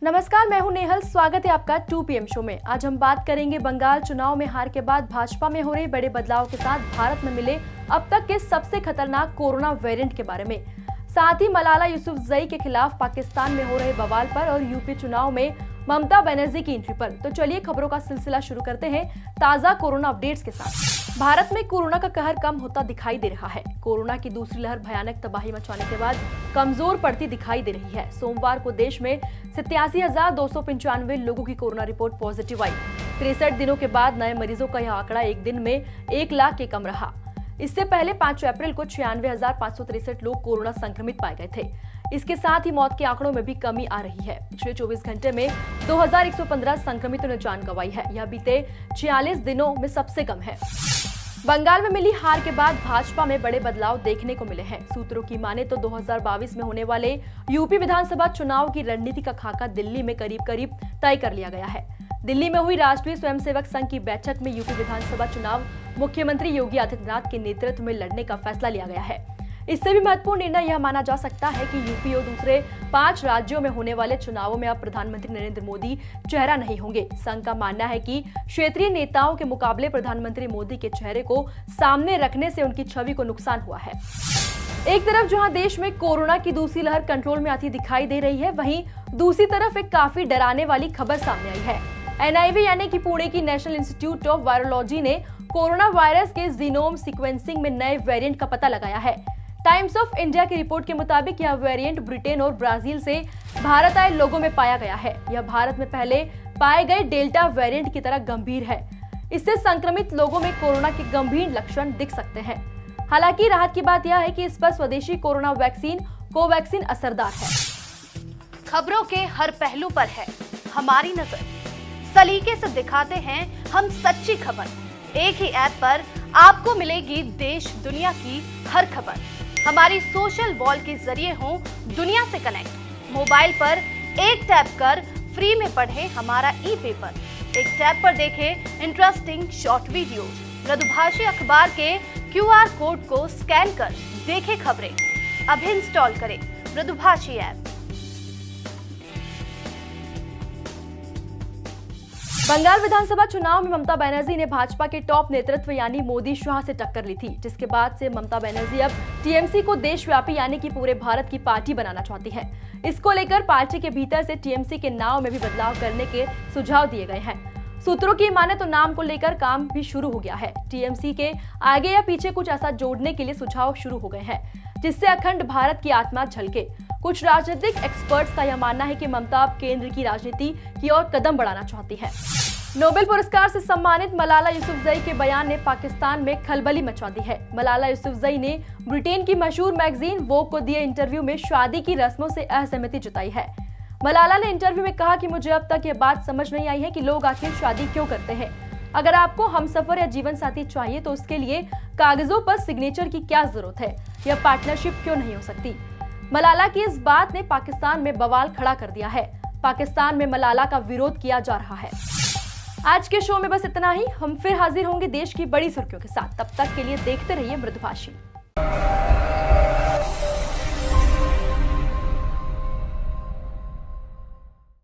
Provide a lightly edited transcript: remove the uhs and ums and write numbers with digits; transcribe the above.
नमस्कार, मैं हूं नेहल। स्वागत है आपका 2 PM शो में। आज हम बात करेंगे बंगाल चुनाव में हार के बाद भाजपा में हो रहे बड़े बदलाव के साथ भारत में मिले अब तक के सबसे खतरनाक कोरोना वेरिएंट के बारे में। साथ ही मलाला यूसुफजई के खिलाफ पाकिस्तान में हो रहे बवाल पर और यूपी चुनाव में ममता बनर्जी की एंट्री पर। तो चलिए खबरों का सिलसिला शुरू करते हैं ताजा कोरोना अपडेट्स के साथ। भारत में कोरोना का कहर कम होता दिखाई दे रहा है। कोरोना की दूसरी लहर भयानक तबाही मचाने के बाद कमजोर पड़ती दिखाई दे रही है। सोमवार को देश में 87,295 लोगों की कोरोना रिपोर्ट पॉजिटिव आई। 63 दिनों के बाद नए मरीजों का यह आंकड़ा एक दिन में 1 लाख के कम रहा। इससे पहले 5 अप्रैल को 96,563 लोग कोरोना संक्रमित पाए गए थे। इसके साथ ही मौत के आंकड़ों में भी कमी आ रही है। पिछले 24 घंटे में 2,115 संक्रमितों ने जान गंवाई है। यह बीते 46 दिनों में सबसे कम है। बंगाल में मिली हार के बाद भाजपा में बड़े बदलाव देखने को मिले हैं। सूत्रों की माने तो 2022 में होने वाले यूपी विधानसभा चुनाव की रणनीति का खाका दिल्ली में करीब तय कर लिया गया है। दिल्ली में हुई राष्ट्रीय स्वयंसेवक संघ की बैठक में यूपी विधानसभा चुनाव मुख्यमंत्री योगी आदित्यनाथ के नेतृत्व में लड़ने का फैसला लिया गया है। इससे भी महत्वपूर्ण निर्णय यह माना जा सकता है कि यूपी और दूसरे 5 राज्यों में होने वाले चुनावों में अब प्रधानमंत्री नरेंद्र मोदी चेहरा नहीं होंगे। संघ का मानना है कि क्षेत्रीय नेताओं के मुकाबले प्रधानमंत्री मोदी के चेहरे को सामने रखने से उनकी छवि को नुकसान हुआ है। एक तरफ जहां देश में कोरोना की दूसरी लहर कंट्रोल में आती दिखाई दे रही है, वहीं दूसरी तरफ एक काफी डराने वाली खबर सामने आई है। NIV यानी कि पुणे की नेशनल इंस्टीट्यूट ऑफ वायरोलॉजी ने कोरोना वायरस के जीनोम सीक्वेंसिंग में नए वेरिएंट का पता लगाया है। टाइम्स ऑफ इंडिया की रिपोर्ट के मुताबिक यह वेरिएंट ब्रिटेन और ब्राजील से भारत आए लोगों में पाया गया है। यह भारत में पहले पाए गए डेल्टा वेरिएंट की तरह गंभीर है। इससे संक्रमित लोगों में कोरोना के गंभीर लक्षण दिख सकते हैं। हालांकि राहत की बात यह है कि इस पर स्वदेशी कोरोना वैक्सीन कोवैक्सीन असरदार है। खबरों के हर पहलू पर है हमारी नजर। सलीके से दिखाते हैं हम सच्ची खबर। एक ही ऐप पर आपको मिलेगी देश दुनिया की हर खबर। हमारी सोशल वॉल के जरिए हो दुनिया से कनेक्ट। मोबाइल पर एक टैप कर फ्री में पढ़ें हमारा ई-पेपर। एक टैप पर देखें इंटरेस्टिंग शॉर्ट वीडियो। मृदुभाषी अखबार के QR कोड को स्कैन कर देखें खबरें। अभी इंस्टॉल करें मृदुभाषी ऐप। बंगाल विधानसभा चुनाव में ममता बनर्जी ने भाजपा के टॉप नेतृत्व यानी मोदी शाह से टक्कर ली थी, जिसके बाद से ममता बनर्जी अब TMC को देशव्यापी यानी कि पूरे भारत की पार्टी बनाना चाहती है। इसको लेकर पार्टी के भीतर से TMC के नाम में भी बदलाव करने के सुझाव दिए गए हैं। सूत्रों की माने तो नाम को लेकर काम भी शुरू हो गया है। TMC के आगे या पीछे कुछ ऐसा जोड़ने के लिए सुझाव शुरू हो गए हैं, जिससे अखंड भारत की आत्मा झलके। कुछ राजनीतिक एक्सपर्ट्स का यह मानना है कि ममता अब केंद्र की राजनीति की ओर कदम बढ़ाना चाहती है। नोबेल पुरस्कार से सम्मानित मलाला यूसुफजई के बयान ने पाकिस्तान में खलबली मचा दी है। मलाला यूसुफजई ने ब्रिटेन की मशहूर मैगजीन वोग को दिए इंटरव्यू में शादी की रस्मों से असहमति जताई है। मलाला ने इंटरव्यू में कहा कि मुझे अब तक यह बात समझ नहीं आई है कि लोग आखिर शादी क्यों करते हैं। अगर आपको हमसफर या जीवन साथी चाहिए तो उसके लिए कागजों पर सिग्नेचर की क्या जरूरत है? यह पार्टनरशिप क्यों नहीं हो सकती? मलाला की इस बात ने पाकिस्तान में बवाल खड़ा कर दिया है। पाकिस्तान में मलाला का विरोध किया जा रहा है। आज के शो में बस इतना ही। हम फिर हाजिर होंगे देश की बड़ी सुर्खियों के साथ। तब तक के लिए देखते रहिए मृदुभाषी।